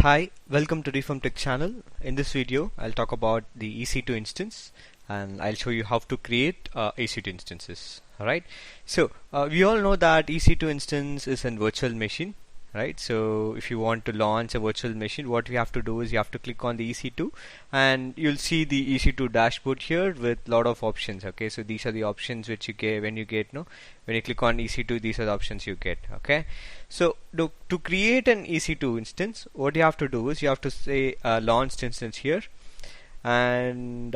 Hi, welcome to Reform Tech channel. In this video, I'll talk about the EC2 instance and I'll show you how to create EC2 instances. Alright, so we all know that EC2 instance is a virtual machine, right? So if you want to launch a virtual machine, what you have to do is you have to click on the EC2 and you'll see the EC2 dashboard here with lot of options. Okay, so these are the options which you get when you click on EC2. These are the options you get. Okay, so to create an EC2 instance, what you have to do is you have to say launched instance here, and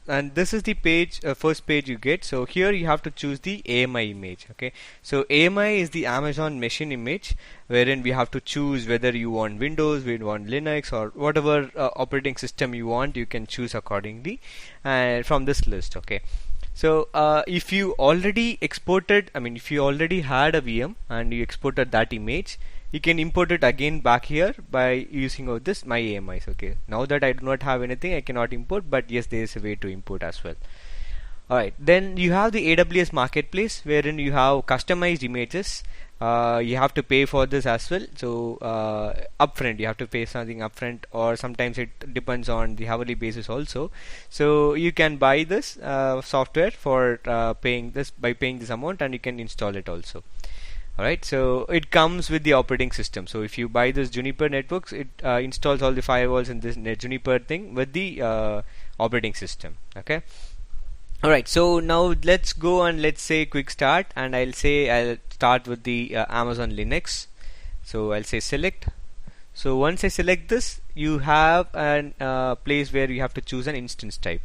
and this is the page, first page you get. So here you have to choose the AMI image. Okay, so AMI is the Amazon machine image, wherein we have to choose whether you want Windows, we want Linux, or whatever operating system you want. You can choose accordingly from this list. Okay, so if you already exported, if you already had a VM and you exported that image, you can import it again back here by using this my AMIs. Okay, now that I do not have anything, I cannot import, but yes, there is a way to import as well. Alright, then you have the AWS marketplace, wherein you have customized images. You have to pay for this as well. So upfront, you have to pay something upfront, or sometimes it depends on the hourly basis also. So you can buy this software for paying this amount, and you can install it also. Alright, so it comes with the operating system. So if you buy this Juniper networks, it installs all the firewalls in this Juniper thing with the operating system. Okay. Alright, so now let's go and let's say quick start, and I'll start with the Amazon Linux. So I'll say select. So once I select this, you have a place where you have to choose an instance type.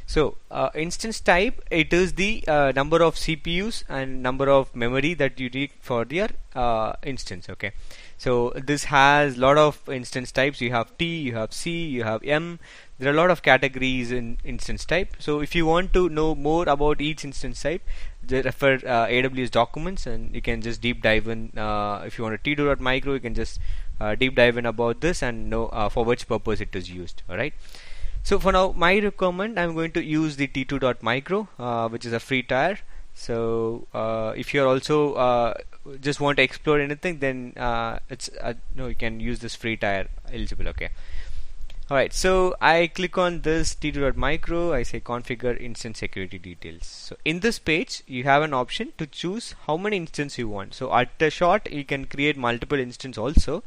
So instance type, it is the number of CPUs and number of memory that you need for your instance. Okay, so this has lot of instance types. You have T, you have C, you have M. There are a lot of categories in instance type. So if you want to know more about each instance type, just refer AWS documents, and you can just deep dive in. If you want a T2.micro, you can just deep dive in about this and know for which purpose it is used. Alright. So for now, my requirement, I'm going to use the T2.micro, which is a free tier. So if you're also just want to explore anything, then you can use this free tier eligible. Okay. Alright, so I click on this T2.micro. I say configure instance security details. So in this page, you have an option to choose how many instances you want. So at a shot, you can create multiple instances also.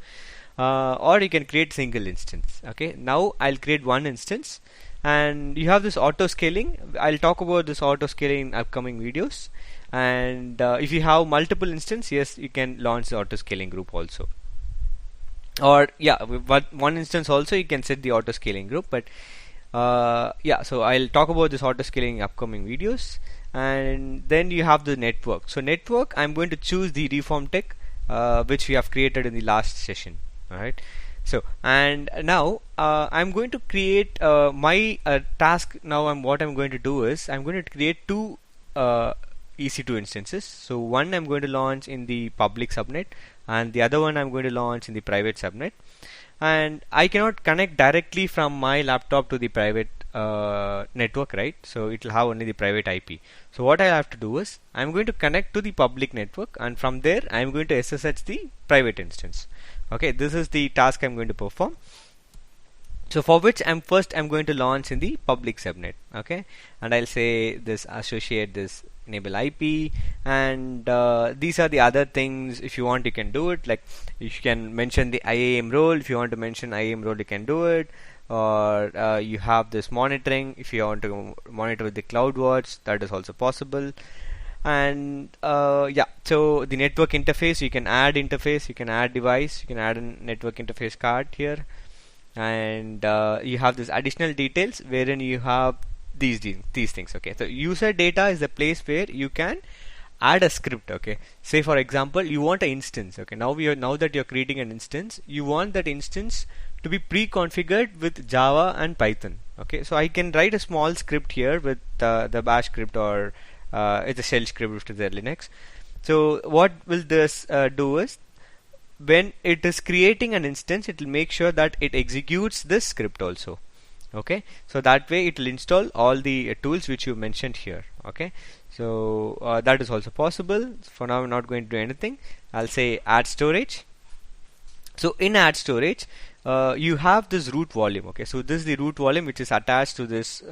Or you can create single instance. Okay, now I'll create one instance, and you have this auto scaling. I'll talk about this auto scaling in upcoming videos. And if you have multiple instances, yes, you can launch the auto scaling group also. Or with one instance also you can set the auto scaling group. But so I'll talk about this auto scaling in upcoming videos. And then you have the network. So network, I'm going to choose the Reform Tech, which we have created in the last session. Alright, so and now I'm going to create my task. Now what I'm going to do is I'm going to create two EC2 instances. So one I'm going to launch in the public subnet, and the other one I'm going to launch in the private subnet. And I cannot connect directly from my laptop to the private network, right? So it will have only the private IP. So what I have to do is I'm going to connect to the public network, and from there I'm going to SSH the private instance. Okay, this is the task I'm going to perform. So for which I'm going to launch in the public subnet. Okay, and I'll say this associate this enable IP, and these are the other things. If you want, you can do it. Like you can mention the IAM role. If you want to mention IAM role, you can do it. Or you have this monitoring. If you want to monitor with the CloudWatch, that is also possible. And so the network interface, you can add interface, you can add device, you can add a network interface card here. And you have this additional details wherein you have these things. Okay, so user data is the place where you can add a script. Okay, say for example you want an instance. Okay, now that you're creating an instance, you want that instance to be pre-configured with Java and Python. Okay, so I can write a small script here with the bash script, or it's a shell script to the Linux. So what will this do is, when it is creating an instance, it will make sure that it executes this script also. Okay, so that way it will install all the tools which you mentioned here. Okay, so that is also possible. For now I'm not going to do anything. I'll say add storage. So in add storage, you have this root volume. Okay, so this is the root volume which is attached to this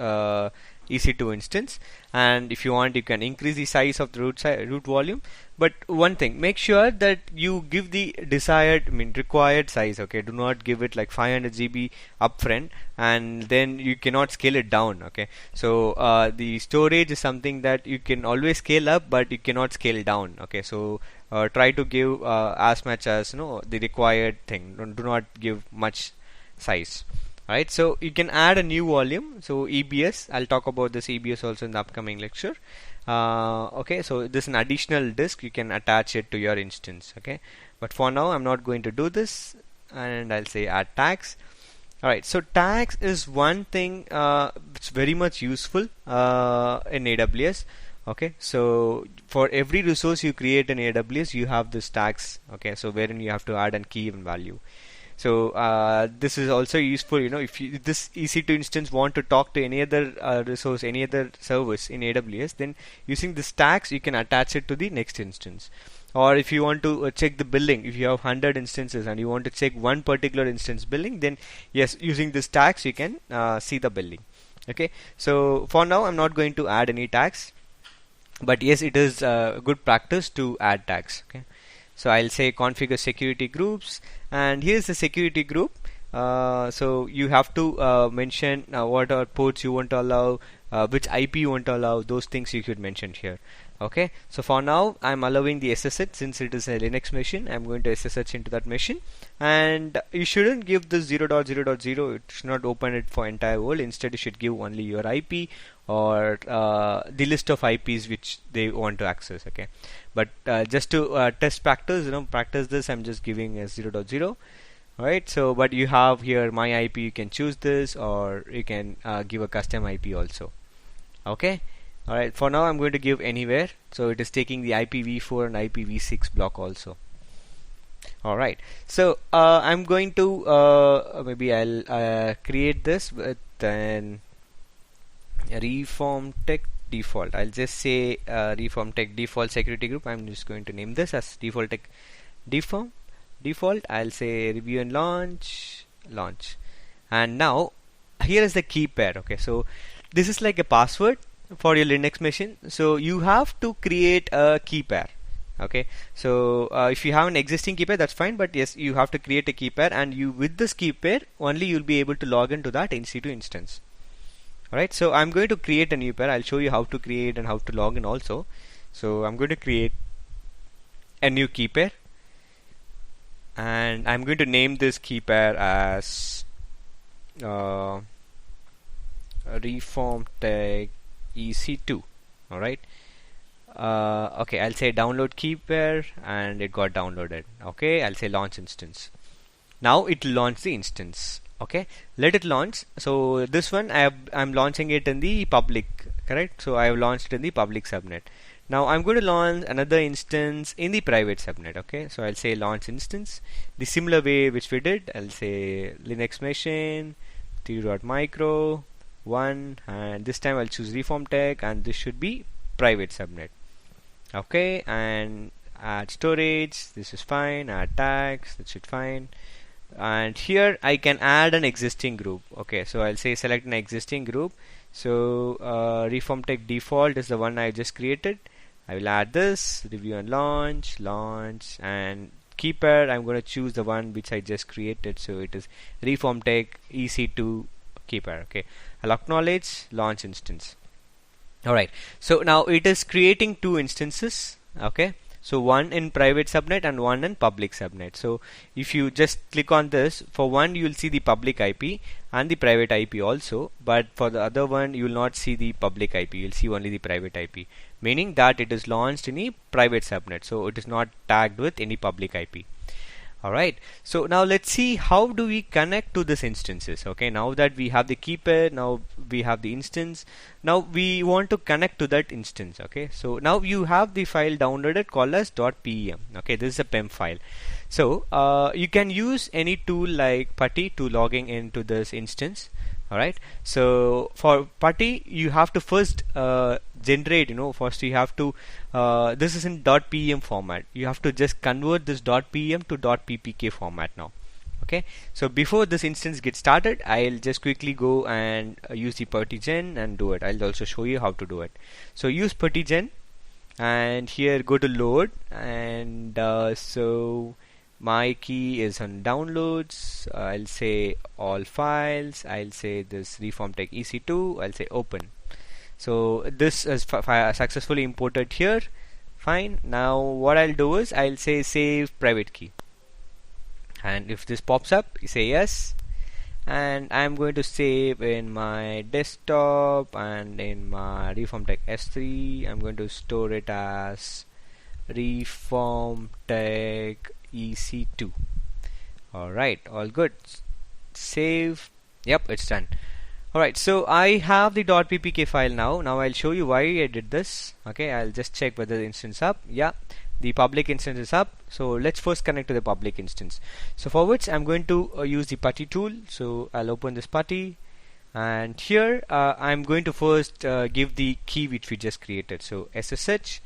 EC2 instance, and if you want, you can increase the size of the root volume. But one thing, make sure that you give the desired, required size. Okay, do not give it like 500 GB upfront, and then you cannot scale it down. Okay, so the storage is something that you can always scale up, but you cannot scale down. Okay, so try to give as much as the required thing. Do not give much size. Right, so you can add a new volume. So EBS, I'll talk about this EBS also in the upcoming lecture. Okay, so this is an additional disk, you can attach it to your instance. Okay, but for now I'm not going to do this, and I'll say add tags. Alright, so tags is one thing it's very much useful in AWS. Okay, so for every resource you create in AWS, you have this tags. Okay, so wherein you have to add a key and value. So this is also useful, if this EC2 instance want to talk to any other resource, any other service in AWS, then using this tags you can attach it to the next instance. Or if you want to check the billing, if you have 100 instances and you want to check one particular instance billing, then yes, using this tags you can see the billing. Okay, so for now I'm not going to add any tags, but yes, it is good practice to add tags. Okay, so I'll say configure security groups, and here's the security group. So you have to mention what are ports you want to allow, which IP you want to allow. Those things you should mention here. Okay, so for now I'm allowing the SSH. Since it is a Linux machine, I'm going to SSH into that machine, and you shouldn't give this 0.0.0. It should not open it for entire world. Instead you should give only your IP or the list of IPs which they want to access. Okay, but just to test practice this, I'm just giving a 0.0. Alright, so but you have here my IP, you can choose this, or you can give a custom IP also. Okay, alright, for now I'm going to give anywhere, so it is taking the IPv4 and IPv6 block also. Alright, so I'm going to maybe I'll create this with an reform tech default. I'll just say reform tech default security group. I'm just going to name this as default tech default. I'll say review and launch, and now here is the key pair. Okay, so this is like a password for your Linux machine, so you have to create a key pair. Okay, so if you have an existing key pair, that's fine, but yes, you have to create a key pair, and you with this key pair only you'll be able to log into that EC2 instance. Alright, so I'm going to create a new pair. I'll show you how to create and how to log in also. So I'm going to create a new key pair, and I'm going to name this key pair as reform tech EC2. Alright, okay, I'll say download key pair, and it got downloaded. Okay, I'll say launch instance. Now it will launch the instance. Okay, let it launch. So this one I'm launching it in the public, correct? So I have launched it in the public subnet. Now I'm going to launch another instance in the private subnet. Okay, so I'll say launch instance the similar way which we did. I'll say Linux machine 3.micro 1, and this time I'll choose reform tech, and this should be private subnet. Okay, and add storage, this is fine. Add tags, that should fine. And here I can add an existing group. Okay, so I'll say select an existing group. So reform tech default is the one I just created. I will add this, review and launch, and key pair I'm going to choose the one which I just created. So it is reform tech EC2 key pair. Okay, I'll acknowledge launch instance. Alright, so now it is creating two instances. Okay, so one in private subnet and one in public subnet. So if you just click on this, for one you will see the public IP and the private IP also, but for the other one you will not see the public IP, you will see only the private IP, meaning that it is launched in a private subnet, so it is not tagged with any public IP. Alright, so now let's see how do we connect to this instances. Okay, now that we have the key pair, now we have the instance, now we want to connect to that instance. Okay, so now you have the file downloaded called as .pem. Okay, this is a PEM file. So you can use any tool like Putty to logging into this instance. Alright, so for putty you have to first generate, first you have to this is in .pem format. You have to just convert this .pem to .ppk format now. Okay, so before this instance gets started, I'll just quickly go and use the puttygen and do it. I'll also show you how to do it. So use puttygen, and here go to load, and so my key is on downloads. I'll say all files. I'll say this reform tech EC2. I'll say open. So this is successfully imported here. Fine. Now what I'll do is I'll say save private key, and if this pops up, you say yes, and I'm going to save in my desktop, and in my reform tech S3 I'm going to store it as reform tech EC2. Alright, all good. Save. Yep, it's done. Alright, so I have the .ppk file now. Now I'll show you why I did this. Okay, I'll just check whether the instance up. Yeah, the public instance is up. So let's first connect to the public instance. So for which I'm going to use the putty tool. So I'll open this putty, and here I'm going to first give the key which we just created. So SSH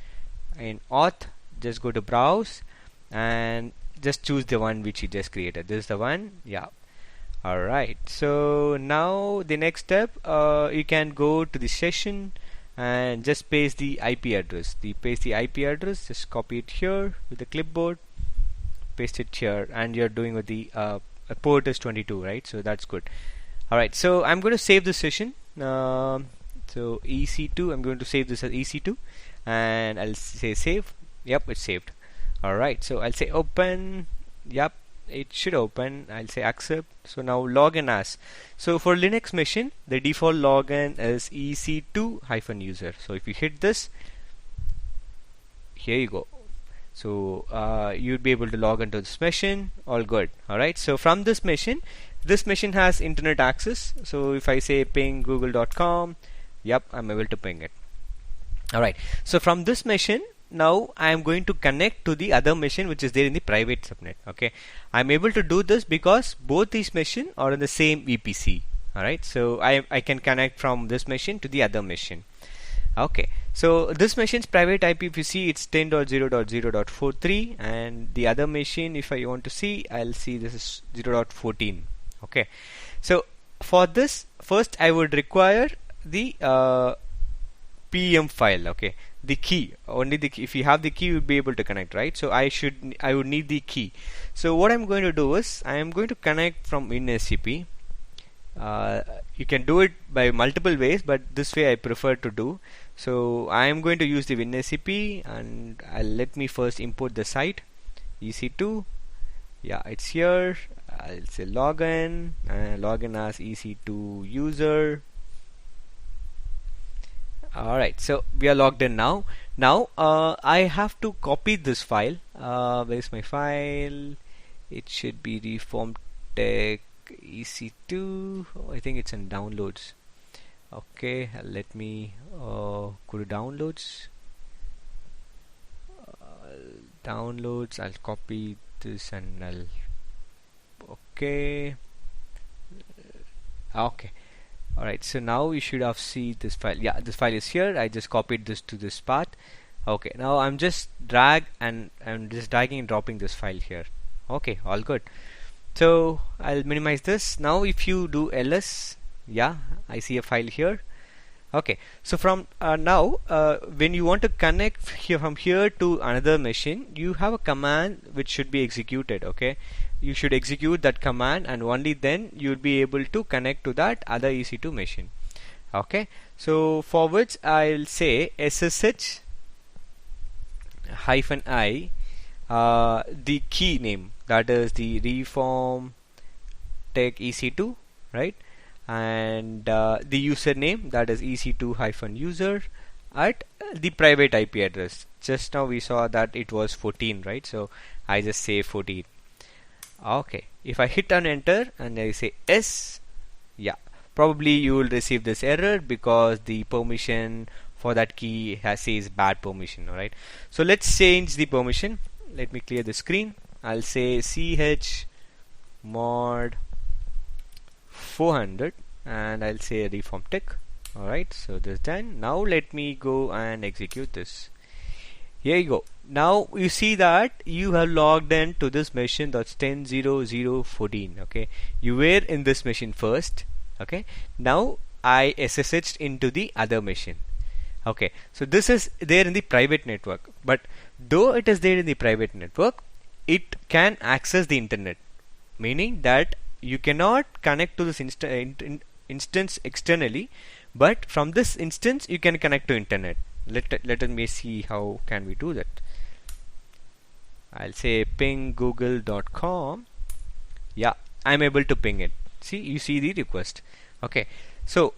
in auth, just go to browse and just choose the one which you just created. This is the one. Yeah. Alright, so now the next step, you can go to the session and just paste the IP address. Paste the IP address, just copy it here with the clipboard, paste it here, and you're doing with the port is 22, right? So that's good. Alright, so I'm going to save the session. So EC2, I'm going to save this as EC2, and I'll say save. Yep, it's saved. Alright, so I'll say open. Yep, it should open. I'll say accept. So now login as. So for Linux machine, the default login is EC2-user. So if you hit this, here you go. So you'd be able to log into this machine. All good. Alright, so from this machine has internet access. So if I say ping google.com, yep, I'm able to ping it. Alright, so from this machine, now I am going to connect to the other machine which is there in the private subnet. Okay, I'm able to do this because both these machines are in the same VPC. Alright, so I can connect from this machine to the other machine. Okay, so this machine's private IPVC, it's 10.0.0.43, and the other machine, if I want to see, I'll see this is 0.14. Okay, so for this, first I would require the PM file. Okay, the key, only the key. If you have the key, you'll be able to connect, right? So I would need the key. So what I'm going to do is I am going to connect from WinSCP. You can do it by multiple ways, but this way I prefer to do. So I am going to use the WinSCP, and let me first import the site EC2. Yeah, it's here. I'll say login, login as EC2 user. Alright, so we are logged in now. Now I have to copy this file. Where is my file? It should be reform tech EC2. I think it's in downloads. Okay, let me go to downloads. Downloads, I'll copy this and I'll okay. Alright, so now you should have seen this file. Yeah, this file is here. I just copied this to this path. Okay, now I'm just dragging and dropping this file here. Okay, all good. So I'll minimize this. Now if you do ls, yeah, I see a file here. Okay, so from now when you want to connect from here to another machine, you have a command which should be executed. Okay, you should execute that command, and only then you'll be able to connect to that other EC2 machine. Okay, so for which I'll say SSH -i the key name, that is the reform tech EC2, right? And the username, that is EC2-user at the private IP address. Just now we saw that it was 14, right? So I just say 14. Okay, if I hit on enter and I say yes, yeah, probably you will receive this error because the permission for that key says bad permission. Alright, so let's change the permission. Let me clear the screen. I'll say chmod 400 and I'll say reform tick. Alright, so this is done. Now let me go and execute this. Here you go. Now you see that you have logged in to this machine that's 10.0.0.14. Okay, you were in this machine first. Okay, now I SSH'd into the other machine. Okay, so this is there in the private network, but though it is there in the private network, it can access the internet, meaning that you cannot connect to this instance externally, but from this instance you can connect to internet. Let me see how can we do that. I'll say ping google.com. Yeah, I'm able to ping it. See, you see the request. Okay, so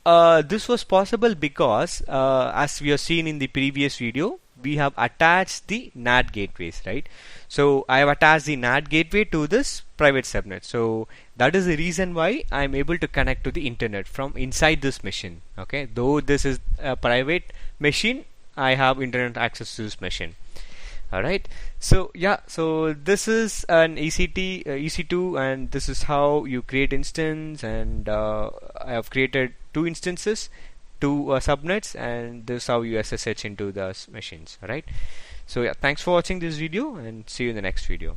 this was possible because as we have seen in the previous video, we have attached the NAT gateways, right? So I have attached the NAT gateway to this private subnet. So that is the reason why I am able to connect to the internet from inside this machine. Okay, though this is a private machine, I have internet access to this machine. Alright, so yeah, so this is an EC2, and this is how you create instance, and I have created two instances, two subnets, and this is how you SSH into the machines. Alright, so yeah, thanks for watching this video, and see you in the next video.